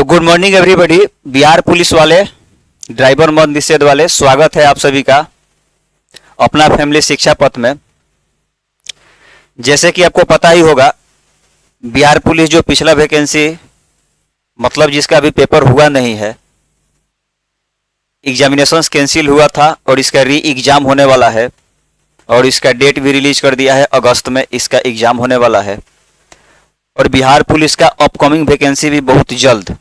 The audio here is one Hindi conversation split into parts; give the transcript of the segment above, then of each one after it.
तो good morning everybody. Bihar police वाले, ड्राइवर मद निषेध वाले, स्वागत है आप सभी का अपना फैमिली शिक्षा पथ में। जैसे कि आपको पता ही होगा, बिहार पुलिस जो पिछला वैकेंसी मतलब जिसका अभी पेपर हुआ नहीं है, एग्जामिनेशंस कैंसिल हुआ था और इसका री एग्जाम होने वाला है और इसका डेट भी रिलीज कर दिया है। अगस्त में इसका एग्जाम होने वाला है और बिहार पुलिस का अपकमिंग वैकेंसी भी बहुत जल्द,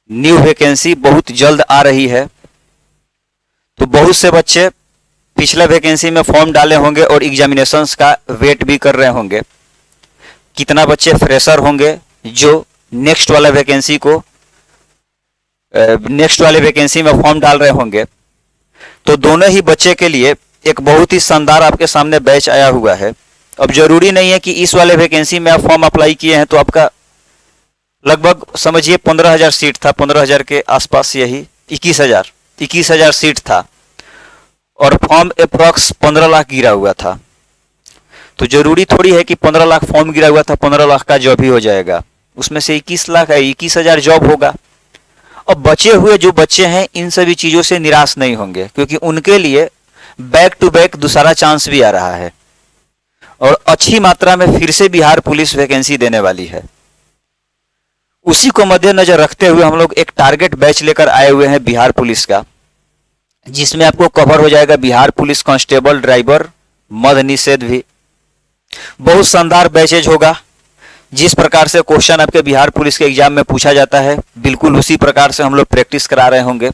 न्यू वैकेंसी बहुत जल्द आ रही है। तो बहुत से बच्चे पिछले वैकेंसी में फॉर्म डाले होंगे और एग्जामिनेशंस का वेट भी कर रहे होंगे। कितना बच्चे फ्रेशर होंगे जो नेक्स्ट वाले वैकेंसी में फॉर्म डाल रहे होंगे। तो दोनों ही बच्चे के लिए एक बहुत ही शानदार आपके सामने बैच आया हुआ है। अब जरूरी नहीं है कि इस वाले वैकेंसी में आप फॉर्म अप्लाई किए हैं तो आपका लगभग समझिए 15,000 सीट था, 15,000 के आसपास, यही 21,000 सीट था और फॉर्म अप्रॉक्स 15 लाख गिरा हुआ था। तो जरूरी थोड़ी है कि 15 लाख फॉर्म गिरा हुआ था 15 लाख का जॉब ही हो जाएगा। उसमें से 21 लाख है, 21,000 जॉब होगा। अब बचे हुए जो बच्चे हैं इन सभी चीजों से निराश नहीं होंगे, क्योंकि उनके लिए बैक टू बैक दूसरा चांस भी आ रहा है और अच्छी मात्रा में फिर से बिहार पुलिस वैकेंसी देने वाली है। उसी को मद्देनजर रखते हुए हम लोग एक टारगेट बैच लेकर आए हुए हैं बिहार पुलिस का, जिसमें आपको कवर हो जाएगा बिहार पुलिस कांस्टेबल, ड्राइवर, मद निषेध भी। बहुत शानदार बैचेज होगा। जिस प्रकार से क्वेश्चन आपके बिहार पुलिस के एग्जाम में पूछा जाता है, बिल्कुल उसी प्रकार से हम लोग प्रैक्टिस करा रहे होंगे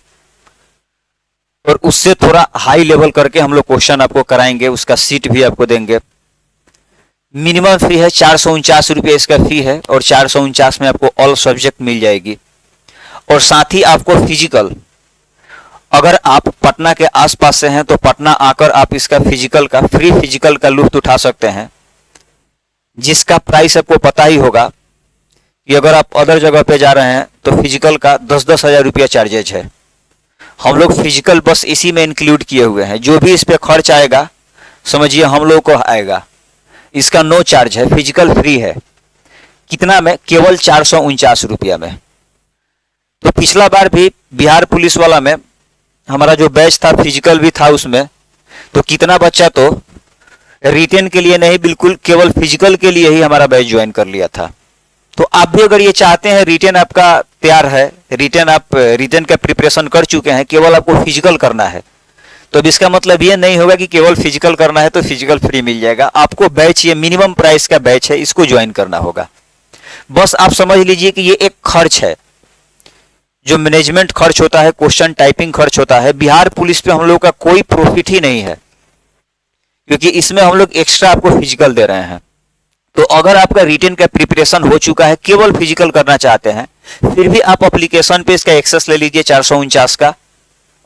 और उससे थोड़ा हाई लेवल करके हम लोग क्वेश्चन आपको कराएंगे। उसका सीट भी आपको देंगे। मिनिमम फी है 449 रुपये इसका फी है और 449 में आपको ऑल सब्जेक्ट मिल जाएगी। और साथ ही आपको फिजिकल, अगर आप पटना के आसपास से हैं तो पटना आकर आप इसका फिजिकल का, फ्री फिजिकल का लुत्फ उठा सकते हैं, जिसका प्राइस आपको पता ही होगा कि अगर आप अदर जगह पे जा रहे हैं तो फिजिकल का 10-10 हजार रुपया चार्जेज है। हम लोग फिजिकल बस इसी में इंक्लूड किए हुए हैं। जो भी इस पे खर्च आएगा समझिए हम लोग को आएगा। इसका नो चार्ज है, फिजिकल फ्री है। कितना में? केवल 449 रुपया में। तो पिछला बार भी बिहार पुलिस वाला में हमारा जो बैच था फिजिकल भी था उसमें, तो कितना बच्चा तो रिटेन के लिए नहीं, बिल्कुल केवल फिजिकल के लिए ही हमारा बैच ज्वाइन कर लिया था। तो आप भी अगर ये चाहते हैं, रिटेन आपका तैयार है, रिटेन का प्रिपरेशन कर चुके हैं, केवल आपको फिजिकल करना है, तो अब इसका मतलब ये नहीं होगा कि केवल फिजिकल करना है तो फिजिकल फ्री मिल जाएगा। आपको बैच, ये मिनिमम प्राइस का बैच है, इसको ज्वाइन करना होगा। बस आप समझ लीजिए कि ये एक खर्च है, जो मैनेजमेंट खर्च होता है, क्वेश्चन टाइपिंग खर्च होता है। बिहार पुलिस पे हम लोग का कोई प्रॉफिट ही नहीं है, क्योंकि इसमें हम लोग एक्स्ट्रा आपको फिजिकल दे रहे हैं। तो अगर आपका रिटेन का प्रिपरेशन हो चुका है, केवल फिजिकल करना चाहते हैं, फिर भी आप एप्लीकेशन पे इसका एक्सेस ले लीजिए 449 का,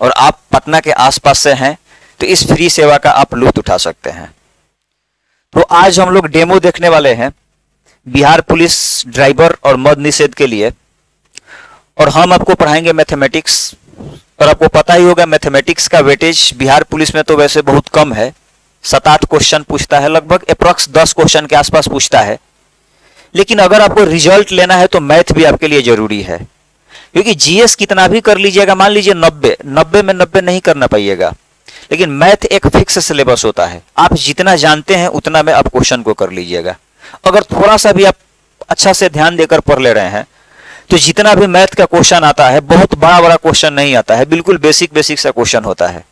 और आप पटना के आसपास से हैं तो इस फ्री सेवा का आप लुत्फ उठा सकते हैं। तो आज हम लोग डेमो देखने वाले हैं बिहार पुलिस ड्राइवर और मद निषेध के लिए, और हम आपको पढ़ाएंगे मैथमेटिक्स। और आपको पता ही होगा मैथमेटिक्स का वेटेज बिहार पुलिस में तो वैसे बहुत कम है, 7-8 क्वेश्चन पूछता है, लगभग अप्रॉक्स 10 क्वेश्चन के आसपास पूछता है। लेकिन अगर आपको रिजल्ट लेना है तो मैथ भी आपके लिए जरूरी है, क्योंकि जीएस कितना भी कर लीजिएगा, मान लीजिए 90 में 90 नहीं करना पाइएगा, लेकिन मैथ एक फिक्स सिलेबस होता है। आप जितना जानते हैं उतना में आप क्वेश्चन को कर लीजिएगा। अगर थोड़ा सा भी आप अच्छा से ध्यान देकर पढ़ ले रहे हैं तो जितना भी मैथ का क्वेश्चन आता है, बहुत बड़ा क्वेश्चन नहीं आता है, बिल्कुल बेसिक सा क्वेश्चन होता है।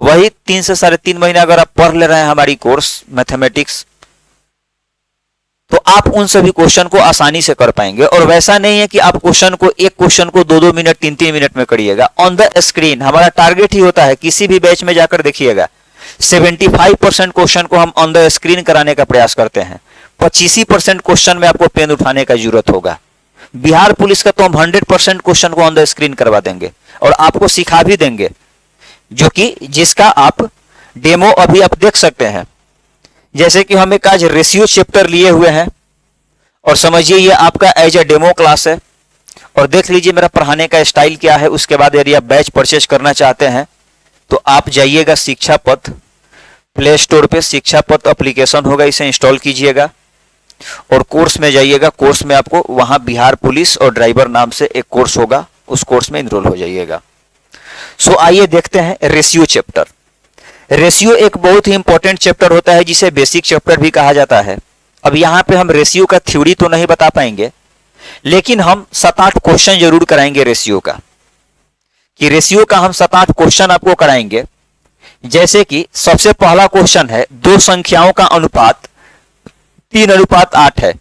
वही 3 से 3.5 महीना अगर आप पढ़ ले रहे हैं हमारी कोर्स मैथमेटिक्स, तो आप उन सभी क्वेश्चन को आसानी से कर पाएंगे। और वैसा नहीं है कि आप एक क्वेश्चन को 2-2 मिनट 3-3 मिनट में करिएगा। ऑन द स्क्रीन हमारा टारगेट ही होता है, किसी भी बैच में जाकर देखिएगा 75% क्वेश्चन को हम ऑन द स्क्रीन कराने का प्रयास करते हैं। 25% क्वेश्चन में आपको पेन उठाने का जरूरत होगा। बिहार पुलिस का तो हम 100% क्वेश्चन को ऑन द स्क्रीन करवा देंगे और आपको सिखा भी देंगे, जिसका आप डेमो अभी आप देख सकते हैं। जैसे कि हम एक आज रेशियो चैप्टर लिए हुए हैं और समझिए ये आपका एज ए डेमो क्लास है, और देख लीजिए मेरा पढ़ाने का स्टाइल क्या है। उसके बाद यदि आप बैच परचेज करना चाहते हैं तो आप जाइएगा शिक्षा पथ, प्ले स्टोर पे शिक्षा पथ एप्लीकेशन होगा, इसे इंस्टॉल कीजिएगा। और कोर्स में जाइएगा, कोर्स में आपको वहां बिहार पुलिस और ड्राइवर नाम से एक कोर्स होगा, उस कोर्स में इनरोल हो जाइएगा। सो आइए देखते हैं रेशियो चैप्टर। रेशियो एक बहुत ही इंपॉर्टेंट चैप्टर होता है जिसे बेसिक चैप्टर भी कहा जाता है। अब यहां पे हम रेशियो का थ्योरी तो नहीं बता पाएंगे, लेकिन हम 7-8 क्वेश्चन जरूर कराएंगे रेशियो का, कि रेशियो का हम 7-8 क्वेश्चन आपको कराएंगे। जैसे कि सबसे पहला क्वेश्चन है, दो संख्याओं का अनुपात 3:8 है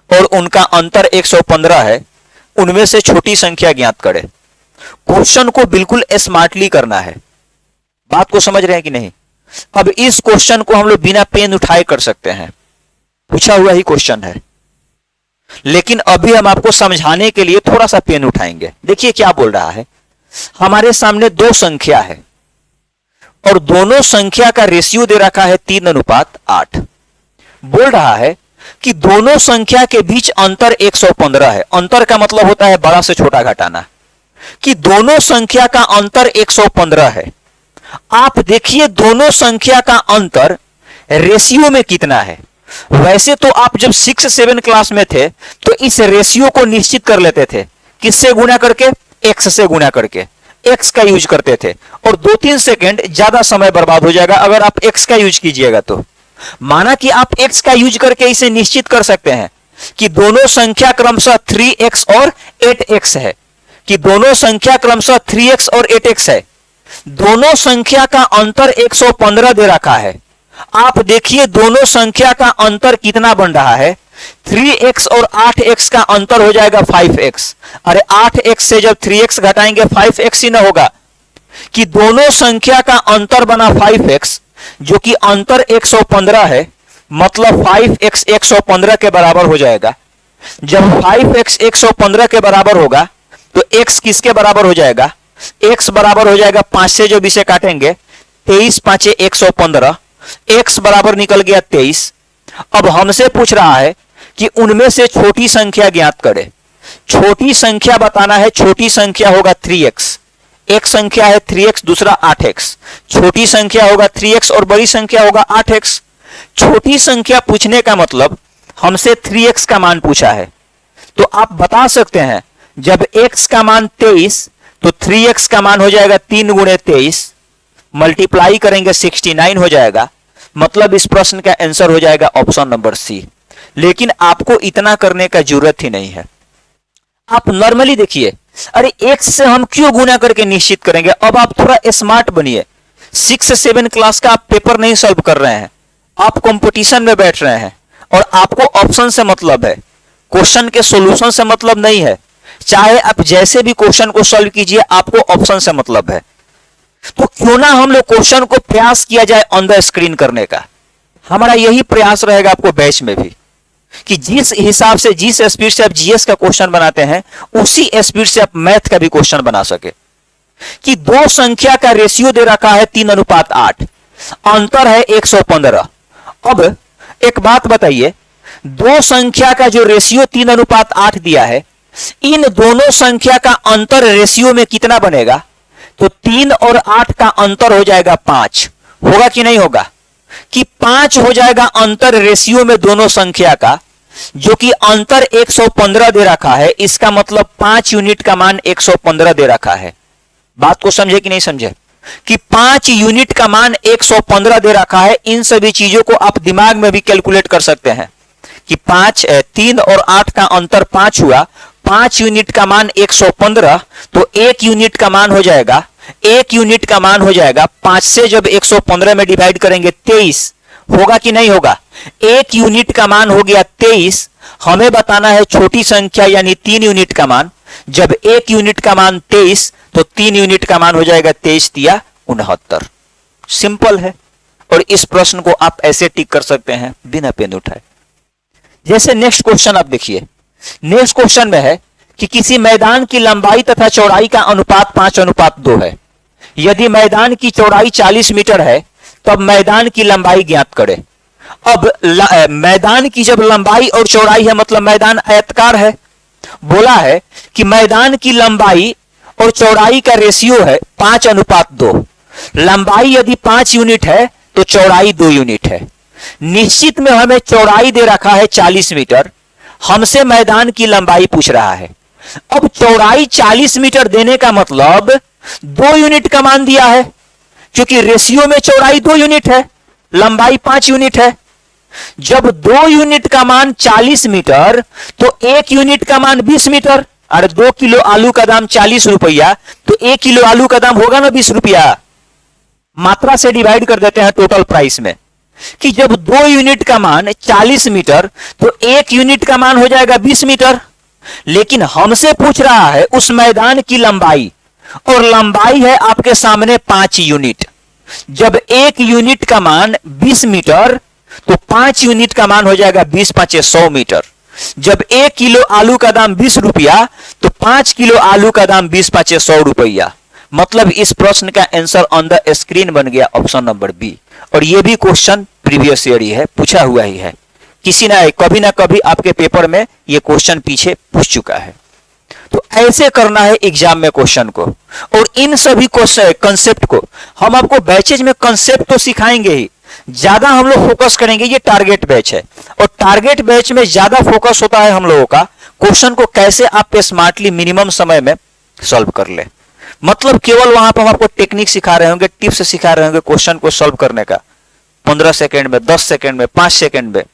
और उनका अंतर 115 है, उनमें से छोटी संख्या ज्ञात करें। क्वेश्चन को बिल्कुल स्मार्टली करना है। बात को समझ रहे हैं कि नहीं? अब इस क्वेश्चन को हम लोग बिना पेन उठाए कर सकते हैं, पूछा हुआ ही क्वेश्चन है, लेकिन अभी हम आपको समझाने के लिए थोड़ा सा पेन उठाएंगे। देखिए क्या बोल रहा है, हमारे सामने दो संख्या है और दोनों संख्या का रेशियो दे रखा है 3:8। बोल रहा है कि दोनों संख्या के बीच अंतर 115 है। अंतर का मतलब होता है बड़ा से छोटा घटाना, कि दोनों संख्या का अंतर 115 है। आप देखिए दोनों संख्या का अंतर रेशियो में कितना है। वैसे तो आप जब 6-7 क्लास में थे तो इस रेशियो को निश्चित कर लेते थे, किससे गुणा करके? x से गुणा करके x का यूज करते थे, और 2-3 सेकंड ज्यादा समय बर्बाद हो जाएगा अगर आप x का यूज कीजिएगा। तो माना कि आप x का यूज करके इसे निश्चित कर सकते हैं कि दोनों संख्या क्रमशः 3x और 8x है, कि दोनों संख्या क्रमशः 3x और 8x है। दोनों संख्या का अंतर 115 दे रखा है। आप देखिए दोनों संख्या का अंतर कितना बन रहा है, 3x और 8x का अंतर हो जाएगा 5x। अरे 8x से जब 3x घटाएंगे 5x ही ना होगा, कि दोनों संख्या का अंतर बना 5x, जो कि अंतर 115 है, मतलब 5x 115 के बराबर हो जाएगा। जब 5x 115 के बराबर होगा तो x किसके बराबर हो जाएगा? x बराबर हो जाएगा 5 से जब इसे काटेंगे 23 5 115, x बराबर निकल गया 23। अब हमसे पूछ रहा है कि उनमें से छोटी संख्या ज्ञात करें। छोटी संख्या बताना है, छोटी संख्या होगा 3x, एक संख्या है 3x, दूसरा 8x। छोटी संख्या होगा 3x और बड़ी संख्या होगा 8x। छोटी संख्या पूछने का मतलब हमसे 3x का मान पूछा है, तो आप बता सकते हैं जब x का मान 23 तो 3x का मान हो जाएगा 3 गुणे 23, मल्टीप्लाई करेंगे 69 हो जाएगा। मतलब इस प्रश्न का आंसर हो जाएगा ऑप्शन नंबर सी। लेकिन आपको इतना करने का जरूरत ही नहीं है। आप नॉर्मली देखिए, अरे x से हम क्यों गुना करके निश्चित करेंगे। अब आप थोड़ा स्मार्ट बनिए। 6-7 क्लास का आप पेपर नहीं सॉल्व कर रहे हैं, आप कंपटीशन में बैठ रहे हैं और आपको ऑप्शन से मतलब है, क्वेश्चन के सॉल्यूशन से मतलब नहीं है। चाहे आप जैसे भी क्वेश्चन को सॉल्व कीजिए, आपको ऑप्शन से मतलब है। तो क्यों ना हम लोग क्वेश्चन को प्रयास किया जाए ऑन द स्क्रीन करने का। हमारा यही प्रयास रहेगा आपको बैच में भी, कि जिस हिसाब से, जिस स्पीड से आप जीएस का क्वेश्चन बनाते हैं, उसी स्पीड से आप मैथ का भी क्वेश्चन बना सके। कि दो संख्या का रेशियो दे रखा है 3:8, अंतर है 115। अब एक बात बताइए, दो संख्या का जो रेशियो 3:8 दिया है, इन दोनों संख्या का अंतर रेशियो में कितना बनेगा? तो 3 और 8 का अंतर हो जाएगा 5। होगा कि नहीं होगा? कि 5 हो जाएगा अंतर रेशियो में दोनों संख्या का, जो कि अंतर 115 दे रखा है। इसका मतलब 5 यूनिट का मान 115 दे रखा है। बात को समझे कि नहीं समझे? कि 5 यूनिट का मान 115 दे रखा है। इन सभी चीजों को आप दिमाग में भी कैलकुलेट कर सकते हैं कि 3 और 8 का अंतर 5 हुआ, 5 यूनिट का मान 115, तो 1 यूनिट का मान हो जाएगा, 1 यूनिट का मान हो जाएगा 5 से जब 115 में डिवाइड करेंगे 23। होगा कि नहीं होगा? 1 यूनिट का मान हो गया 23। हमें बताना है छोटी संख्या यानी 3 यूनिट का मान। जब 1 यूनिट का मान 23 तो 3 यूनिट का मान हो जाएगा 23 या 69। सिंपल है। और इस प्रश्न को आप ऐसे टिक कर सकते हैं बिना पेन उठाए। जैसे नेक्स्ट क्वेश्चन आप देखिए। नेक्स्ट क्वेश्चन में है कि किसी मैदान की लंबाई तथा चौड़ाई का अनुपात 5:2 है। यदि मैदान की चौड़ाई 40 मीटर है तब मैदान की लंबाई ज्ञात करें। अब मैदान की जब लंबाई और चौड़ाई है, मतलब मैदान आयताकार है। बोला है कि मैदान की लंबाई और चौड़ाई का रेशियो है 5:2। लंबाई यदि 5 यूनिट है तो चौड़ाई 2 यूनिट है। निश्चित में हमें चौड़ाई दे रखा है 40 मीटर, हमसे मैदान की लंबाई पूछ रहा है। अब चौड़ाई 40 मीटर देने का मतलब 2 यूनिट का मान दिया है, क्योंकि रेशियो में चौड़ाई 2 यूनिट है, लंबाई 5 यूनिट है। जब 2 यूनिट का मान 40 मीटर तो 1 यूनिट का मान 20 मीटर। अरे 2 किलो आलू का दाम 40 रुपया, तो 1 किलो आलू का दाम होगा ना 20 रुपया। मात्रा से डिवाइड कर देते हैं टोटल प्राइस में, कि जब 2 यूनिट का मान 40 मीटर तो 1 यूनिट का मान हो जाएगा 20 मीटर। लेकिन हमसे पूछ रहा है उस मैदान की लंबाई, और लंबाई है आपके सामने 5 यूनिट। जब 1 यूनिट का मान 20 मीटर तो 5 यूनिट का मान हो जाएगा 20 5 100 मीटर। जब 1 किलो आलू का दाम 20 रुपया तो 5 किलो आलू का दाम 20 5 100 रुपया। मतलब इस प्रश्न का आंसर ऑन द स्क्रीन बन गया ऑप्शन नंबर बी। और यह भी क्वेश्चन प्रीवियस ईयर ही है, पूछा हुआ ही है, किसी ना कभी आपके पेपर में यह क्वेश्चन पीछे पूछ चुका है। तो ऐसे करना है एग्जाम में क्वेश्चन को। और इन सभी कंसेप्ट को हम आपको बैचेज में कंसेप्ट तो सिखाएंगे ही, ज्यादा हम लोग फोकस करेंगे, ये टारगेट बैच है, और टारगेट बैच में ज्यादा फोकस होता है हम लोगों का क्वेश्चन को कैसे आप स्मार्टली मिनिमम समय में सॉल्व कर ले। मतलब केवल वहां पर हम आपको टेक्निक सिखा रहे होंगे, टिप्स सिखा रहे होंगे क्वेश्चन को सॉल्व करने का 15 सेकंड में, 10 सेकंड में, 5 सेकंड में।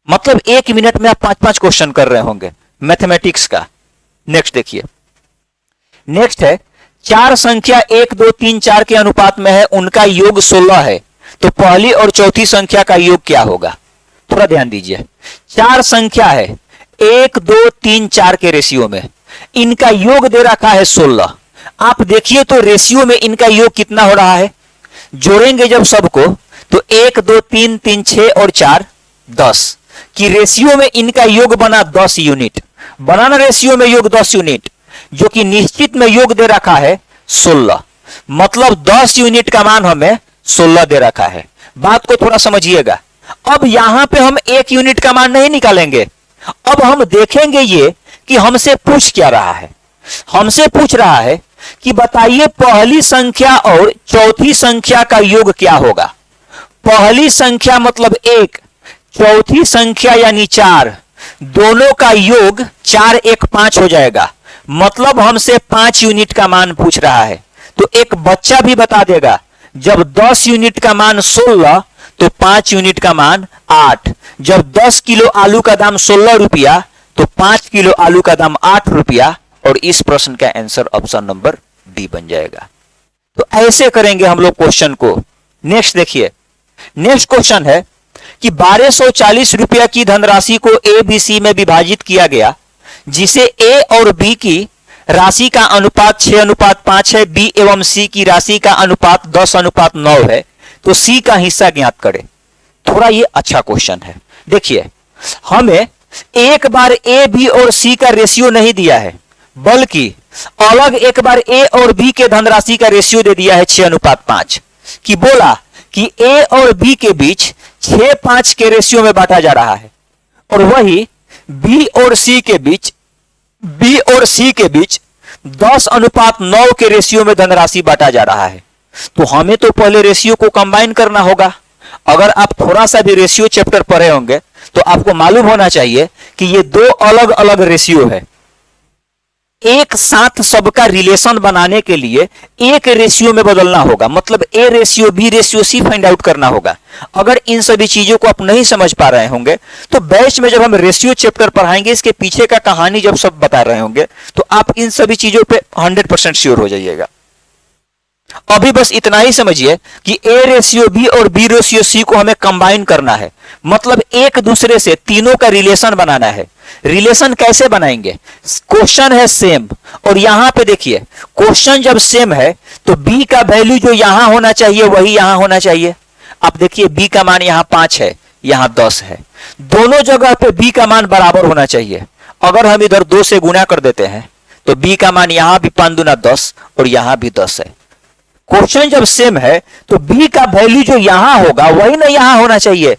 मतलब 1 मिनट में आप 5-5 क्वेश्चन कर रहे होंगे मैथमेटिक्स का। नेक्स्ट देखिए, नेक्स्ट है 4 संख्या 1 2 3 4 के अनुपात में है, उनका योग 16 है, तो पहली और चौथी संख्या का योग क्या होगा। थोड़ा ध्यान दीजिए, 4 संख्या है 1 2 3 4 के रेशियो में, इनका योग दे रखा है 16। आप देखिए तो रेशियो में इनका योग कितना हो रहा है, जोड़ेंगे जब सबको तो 1 2 3 3 6 और 4 10 की रेशियो में इनका योग बना 10 यूनिट। बनाना रेशियो में योग 10 यूनिट, जो कि निश्चित में योग दे रखा है 16। मतलब 10 यूनिट का मान हमें 16 दे रखा है। बात को थोड़ा समझिएगा। अब यहां पे हम 1 यूनिट का मान नहीं निकालेंगे, अब हम देखेंगे ये कि हमसे पूछ क्या रहा है। हमसे पूछ रहा है कि बताइए पहली संख्या और चौथी संख्या का योग क्या होगा। पहली संख्या मतलब 1, चौथी संख्या यानी 4, दोनों का योग 4 1 5 हो जाएगा। मतलब हमसे 5 यूनिट का मान पूछ रहा है। तो एक बच्चा भी बता देगा, जब 10 यूनिट का मान 16 तो 5 यूनिट का मान 8। जब 10 किलो आलू का दाम 16 रुपया तो 5 किलो आलू का दाम 8 रुपया। और इस प्रश्न का आंसर ऑप्शन नंबर डी बन जाएगा। तो ऐसे करेंगे हम लोग क्वेश्चन को। नेक्स्ट देखिए, नेक्स्ट क्वेश्चन है कि 1240 रुपया की धनराशि को ए बी सी में विभाजित किया गया, जिसे ए और बी की राशि का अनुपात 6:5 है, बी एवं सी की राशि का अनुपात 10:9 है, तो सी का हिस्सा ज्ञात करें। थोड़ा ये अच्छा क्वेश्चन है। देखिए, हमें एक बार ए बी और सी का रेशियो नहीं दिया है, बल्कि अलग एक बार ए और बी के धनराशि का रेशियो दे दिया है 6:5, कि बोला कि ए और बी के बीच 6:5 के रेशियो में बांटा जा रहा है, और वही बी और सी के बीच 10:9 के रेशियो में धनराशि बांटा जा रहा है। तो हमें तो पहले रेशियो को कंबाइन करना होगा। अगर आप थोड़ा सा भी रेशियो चैप्टर पढ़े होंगे तो आपको मालूम होना चाहिए कि ये 2 अलग अलग रेशियो है। एक साथ सबका रिलेशन बनाने के लिए एक रेशियो में बदलना होगा, मतलब A ratio B ratio C find out करना होगा। अगर इन सभी चीजों को आप नहीं समझ पा रहे होंगे तो बैच में जब हम रेशियो चैप्टर पढ़ाएंगे, इसके पीछे का कहानी जब सब बता रहे होंगे, तो आप इन सभी चीजों पे 100% श्योर हो जाइएगा। अभी बस इतना ही समझिए कि ए रेशियो बी और बी रेशियो सी को हमें कंबाइन करना है, मतलब एक दूसरे से तीनों का रिलेशन बनाना है। रिलेशन कैसे बनाएंगे? क्वेश्चन है सेम, और यहां पे देखिए क्वेश्चन जब सेम है तो बी का वैल्यू जो यहां होना चाहिए वही यहां होना चाहिए। आप देखिए बी का मान यहां 5 है, यहां 10 है, दोनों जगह पे बी का मान बराबर होना चाहिए। अगर हम इधर 2 से गुना कर देते हैं तो बी का मान यहां भी 5 दूना 10 और यहां भी 10 है। क्वेश्चन जब सेम है तो बी का वैल्यू जो यहां होगा वही ना यहां होना चाहिए।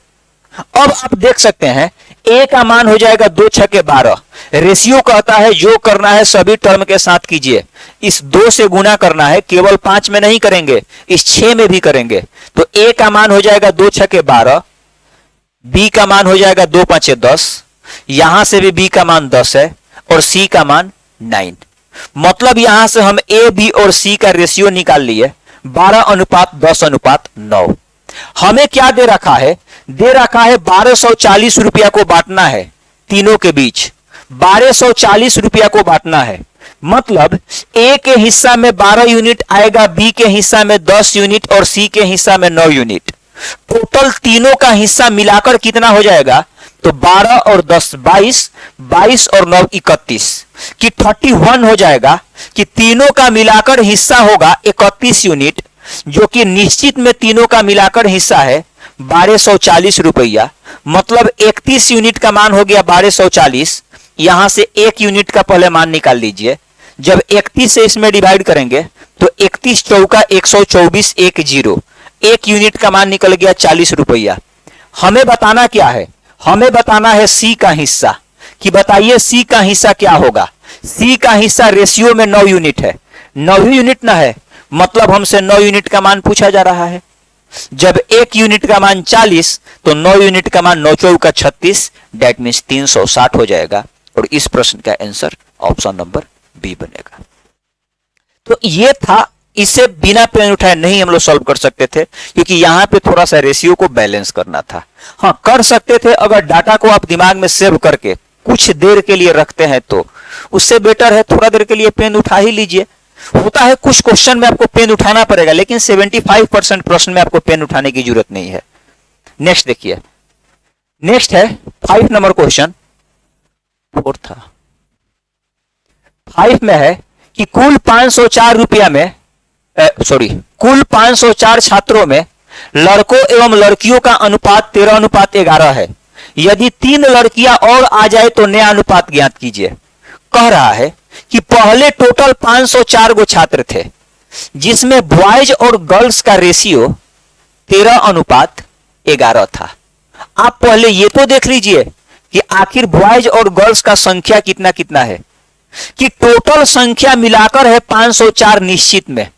अब आप देख सकते हैं ए का मान हो जाएगा 2 6 12। रेशियो कहता है जो करना है सभी टर्म के साथ कीजिए। इस 2 से गुना करना है, केवल 5 में नहीं करेंगे, इस 6 में भी करेंगे। तो ए का मान हो जाएगा 2 6 12 बी का मान हो जाएगा 2 5 10, यहां से भी बी का मान 10 है और सी का मान 9। मतलब यहां से हम ए बी और सी का रेशियो निकाल लिए 12:10:9। हमें क्या दे रखा है? दे रखा है 1240 रुपया को बांटना है तीनों के बीच, 1240 रुपया को बांटना है। मतलब ए के हिस्सा में 12 यूनिट आएगा, बी के हिस्सा में 10 यूनिट और सी के हिस्सा में 9 यूनिट। टोटल तीनों का हिस्सा मिलाकर कितना हो जाएगा? तो 12 और 10 22, 22 और 9 31 कि 31 हो जाएगा कि तीनों का मिलाकर हिस्सा होगा 31 यूनिट, जो कि निश्चित में तीनों का मिलाकर हिस्सा है 1240 रुपया। मतलब 31 यूनिट का मान हो गया 1240। यहां से 1 यूनिट का पहले मान निकाल लीजिए। जब 31 से इसमें डिवाइड करेंगे तो 31 चौका 124 1 यूनिट का मान निकल गया 40 रुपया। हमें बताना क्या है? हमें बताना है सी का हिस्सा, कि बताइए सी का हिस्सा क्या होगा। सी का हिस्सा रेशियो में 9 यूनिट है, 9 यूनिट ना है, मतलब हमसे 9 यूनिट का मान पूछा जा रहा है। जब 1 यूनिट का मान 40 तो 9 यूनिट का मान 9 चौका 36, दैट मीन्स 360 हो जाएगा। और इस प्रश्न का आंसर ऑप्शन नंबर बी बनेगा। तो ये था, इसे बिना पेन उठाए नहीं हम लोग सॉल्व कर सकते थे, क्योंकि यहां पे थोड़ा सा रेशियो को बैलेंस करना था। हाँ, कर सकते थे अगर डाटा को आप दिमाग में सेव करके कुछ देर के लिए रखते हैं, तो उससे बेटर है थोड़ा देर के लिए पेन उठा ही लीजिए। होता है कुछ क्वेश्चन में आपको पेन उठाना पड़ेगा, लेकिन 75% प्रश्न में आपको पेन उठाने की जरूरत नहीं है। नेक्स्ट देखिए, नेक्स्ट है 5 नंबर क्वेश्चन। 4 था, 5 में है कि कुल 504 रुपया में कुल 504 छात्रों में लड़कों एवं लड़कियों का अनुपात 13:11 है। यदि 3 लड़कियां और आ जाए तो नया अनुपात ज्ञात कीजिए। कह रहा है कि पहले टोटल 504 गो छात्र थे, जिसमें बॉयज और गर्ल्स का रेशियो 13:11 था। आप पहले ये तो देख लीजिए कि आखिर बॉयज और गर्ल्स का संख्या कितना कितना है, कि टोटल संख्या मिलाकर है 504 निश्चित में,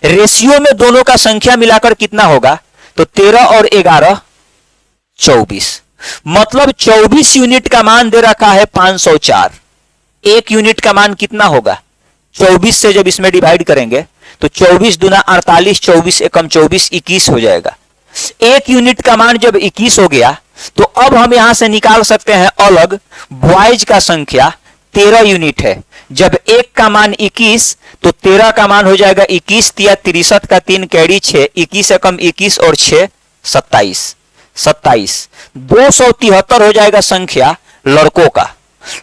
रेशियो में दोनों का संख्या मिलाकर कितना होगा? तो 13 और 11 24। मतलब 24 यूनिट का मान दे रखा है 504। 1 यूनिट का मान कितना होगा? 24 से जब इसमें डिवाइड करेंगे तो 24 दूना 48, 24 एकम 24, 21 हो जाएगा। 1 यूनिट का मान जब 21 हो गया तो अब हम यहां से निकाल सकते हैं अलग बॉयज का संख्या 13 यूनिट है। जब 1 का मान 21 तो 13 का मान हो जाएगा 21 तिया 63 का 3 कैरी 6, 21 एकम 21 और 6 27, 273 हो जाएगा संख्या लड़कों का।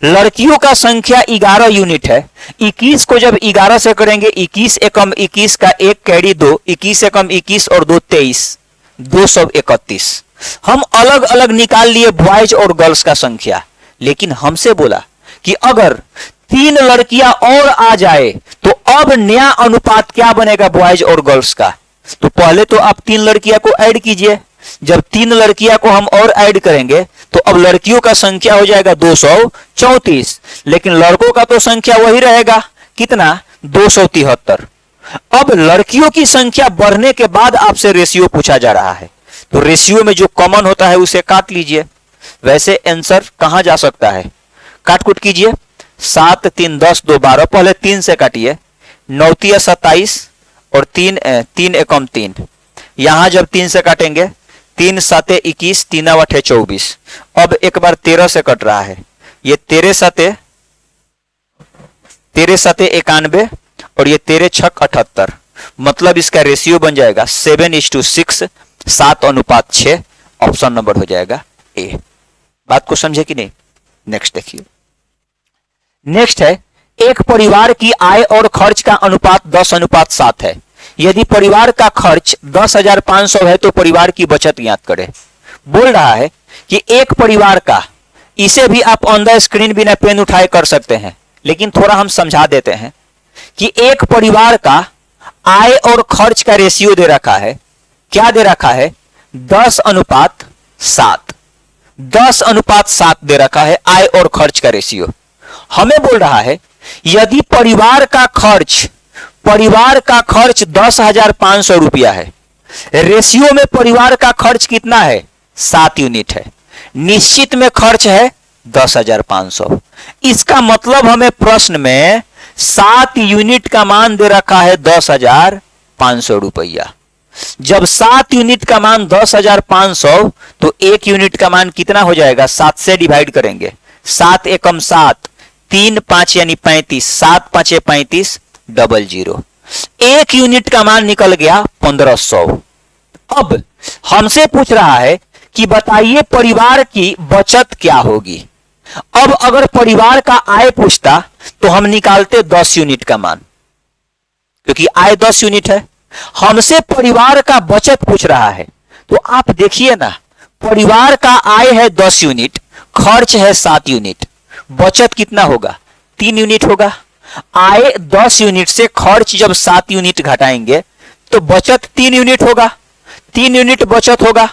लड़कियों का संख्या 11 यूनिट है। 21 को जब 11 से करेंगे 21 एकम 21 का 1 कैरी 2, 21 एकम 21 और 2 23, 231। हम अलग अलग निकाल लिए बॉयज और गर्ल्स का संख्या, लेकिन हमसे बोला कि अगर 3 लड़कियां और आ जाए तो अब नया अनुपात क्या बनेगा बॉयज और गर्ल्स का। तो पहले तो आप 3 लड़कियां को ऐड कीजिए। जब 3 लड़कियां को हम और ऐड करेंगे तो अब लड़कियों का संख्या हो जाएगा 234, लेकिन लड़कों का तो संख्या वही रहेगा, कितना? 273। अब लड़कियों की संख्या बढ़ने के बाद आपसे रेशियो पूछा जा रहा है, तो रेशियो में जो कॉमन होता है उसे काट लीजिए। वैसे आंसर कहां जा सकता है? काट कुट कीजिए। 7 3 10 2 12, पहले 3 से काटिए। 9 तिया 27 और 3 एकम 3। यहां जब 3 से काटेंगे 3 7 21, 3 8 24। अब एक बार 13 से कट रहा है, ये 13 7 91 और ये 13 6 78। मतलब इसका रेशियो बन जाएगा 7:6, 7:6। ऑप्शन नंबर हो जाएगा ए। बात को समझे कि नहीं? नेक्स्ट देखिए, नेक्स्ट है एक परिवार की आय और खर्च का अनुपात 10:7 है। यदि परिवार का खर्च 10,500 है तो परिवार की बचत ज्ञात करें। बोल रहा है कि एक परिवार का, इसे भी आप ऑन द स्क्रीन बिना पेन उठाए कर सकते हैं, लेकिन थोड़ा हम समझा देते हैं कि एक परिवार का आय और खर्च का रेशियो दे रखा है। क्या दे रखा है? 10:7। 10:7 दे रखा है आय और खर्च का रेशियो। हमें बोल रहा है यदि परिवार का खर्च 10,500 रुपया है, रेशियो में परिवार का खर्च कितना है? 7 यूनिट है। निश्चित में खर्च है 10,500। इसका मतलब हमें प्रश्न में 7 यूनिट का मान दे रखा है 10,500 रुपया। जब 7 यूनिट का मान 10,500 तो 1 यूनिट का मान कितना हो जाएगा? 7 से डिवाइड करेंगे, 7 एकम 7, 3 5 यानी 35, 7 5 35, 00। 1 यूनिट का मान निकल गया 1500। अब हमसे पूछ रहा है कि बताइए परिवार की बचत क्या होगी। अब अगर परिवार का आय पूछता तो हम निकालते 10 यूनिट का मान, क्योंकि आय 10 यूनिट है। हमसे परिवार का बचत पूछ रहा है, तो आप देखिए ना, परिवार का आय है 10 यूनिट, खर्च है 7 यूनिट, बचत कितना होगा? 3 यूनिट होगा। आय 10 यूनिट से खर्च जब 7 यूनिट घटाएंगे तो बचत 3 यूनिट होगा, 3 यूनिट बचत होगा।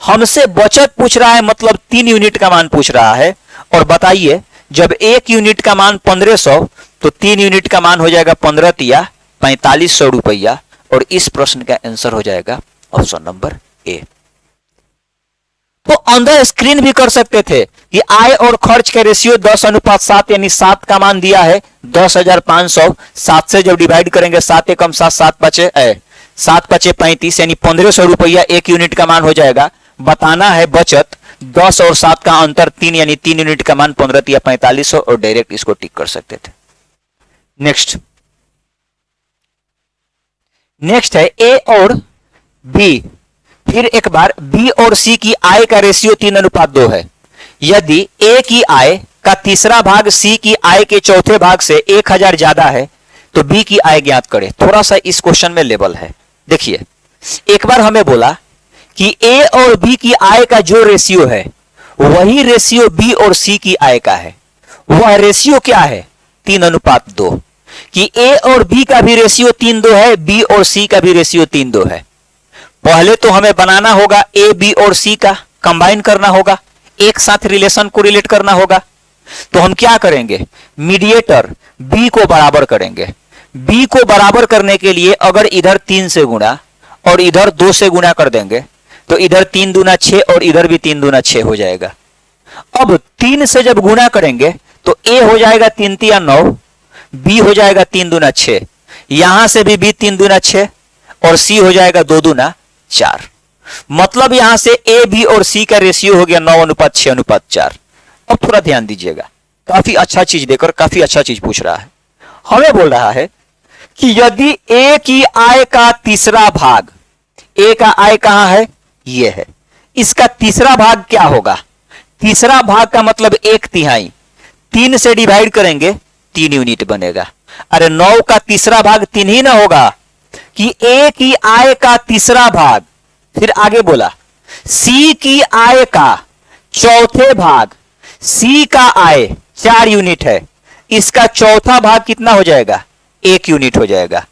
हमसे बचत पूछ रहा है, मतलब 3 यूनिट का मान पूछ रहा है। और बताइए, जब 1 यूनिट का मान 1500 तो 3 यूनिट का मान हो जाएगा 15 तिया 4500 रुपया। और इस प्रश्न का आंसर हो जाएगा ऑप्शन नंबर ए। तो ऑन द स्क्रीन भी कर सकते थे कि आय और खर्च के रेशियो 10:7 यानी 7 का मान दिया है 10,500। 7 से जब डिवाइड करेंगे, 7 एकम 7, 7 5 35 यानी 1500 रुपया 1 यूनिट का मान हो जाएगा। बताना है बचत, 10 और 7 का अंतर 3 यानी 3 यूनिट का मान 15 तिया 4500 और डायरेक्ट इसको टिक कर सकते थे। नेक्स्ट है ए और बी। फिर एक बार बी और सी की आय का रेशियो 3:2 है। यदि ए की आय का तीसरा भाग सी की आय के चौथे भाग से 1000 ज्यादा है तो बी की आय ज्ञात करें। थोड़ा सा इस क्वेश्चन में लेवल है। देखिए, एक बार हमें बोला कि ए और बी की आय का जो रेशियो है वही रेशियो बी और सी की आय का है। वह रेशियो क्या है? 3:2। कि ए और बी का भी रेशियो 3:2 है, बी और सी का भी रेशियो 3:2 है। पहले तो हमें बनाना होगा ए बी और सी का, कंबाइन करना होगा, एक साथ रिलेशन को रिलेट करना होगा। तो हम क्या करेंगे? मीडिएटर बी को बराबर करेंगे। बी को बराबर करने के लिए अगर इधर 3 से गुणा और इधर 2 से गुणा कर देंगे तो इधर 3 दूना 6 और इधर भी 3 दूना 6 हो जाएगा। अब 3 से जब गुणा करेंगे तो ए हो जाएगा 3 तिया 9, बी हो जाएगा 3 दूना 6, यहां से भी बी 3 दूना 6 और सी हो जाएगा 2 दूना 4। मतलब यहां से ए बी और सी का रेशियो हो गया 9:6:4। अब थोड़ा ध्यान दीजिएगा, काफी अच्छा चीज देकर काफी अच्छा चीज पूछ रहा है। हमें बोल रहा है कि यदि ए की आय का तीसरा भाग, ए का आय कहां है? ये है, इसका तीसरा भाग क्या होगा? तीसरा भाग का मतलब 1/3। 3 से डिवाइड करेंगे 3 यूनिट बनेगा। अरे 9 का तीसरा भाग 3 ही ना होगा कि ए की आय का तीसरा भाग। फिर आगे बोला सी की आय का चौथे भाग। सी का आय 4 यूनिट है, इसका चौथा भाग कितना हो जाएगा? 1 यूनिट हो जाएगा।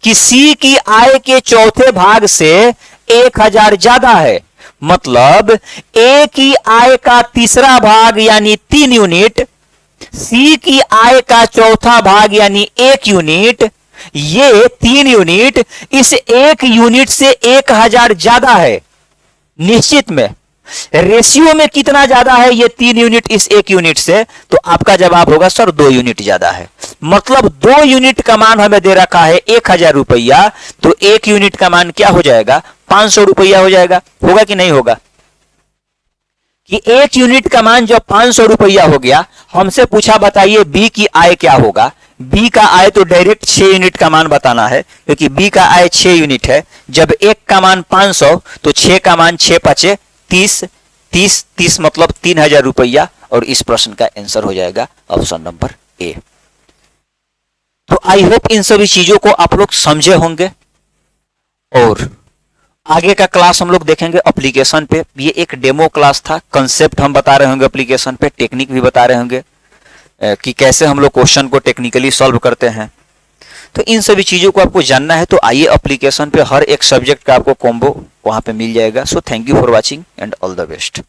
कि सी की आय के चौथे भाग से 1000 ज्यादा है, मतलब ए की आय का तीसरा भाग यानी 3 यूनिट, सी की आय का चौथा भाग यानी 1 यूनिट, ये 3 यूनिट इस 1 यूनिट से 1000 ज्यादा है। निश्चित में रेशियो में कितना ज्यादा है? ये 3 यूनिट इस 1 यूनिट से। तो आपका जवाब होगा सर 2 यूनिट ज्यादा है। मतलब 2 यूनिट का मान हमें दे रखा है 1000 रुपया, तो 1 यूनिट का मान क्या हो जाएगा? 500 रुपया हो जाएगा। होगा कि नहीं होगा? कि 1 यूनिट का मान जब 500 रुपया हो गया, हमसे पूछा बताइए बी की आय क्या होगा। बी का आय तो डायरेक्ट 6 यूनिट का मान बताना है, क्योंकि बी का आय 6 यूनिट है। जब 1 का मान 500 तो 6 का मान 6 5 30, 30 मतलब 3000 रुपया। और इस प्रश्न का आंसर हो जाएगा ऑप्शन नंबर ए। तो आई होप इन सभी चीजों को आप लोग समझे होंगे और आगे का क्लास हम लोग देखेंगे एप्लीकेशन पे। ये एक डेमो क्लास था, कंसेप्ट हम बता रहे होंगे एप्लीकेशन पे, टेक्निक भी बता रहे होंगे कि कैसे हम लोग क्वेश्चन को टेक्निकली सॉल्व करते हैं। तो इन सभी चीजों को आपको जानना है तो आइए एप्लीकेशन पे, हर एक सब्जेक्ट का आपको कॉम्बो वहां पे मिल जाएगा। So thank you for watching and all the best.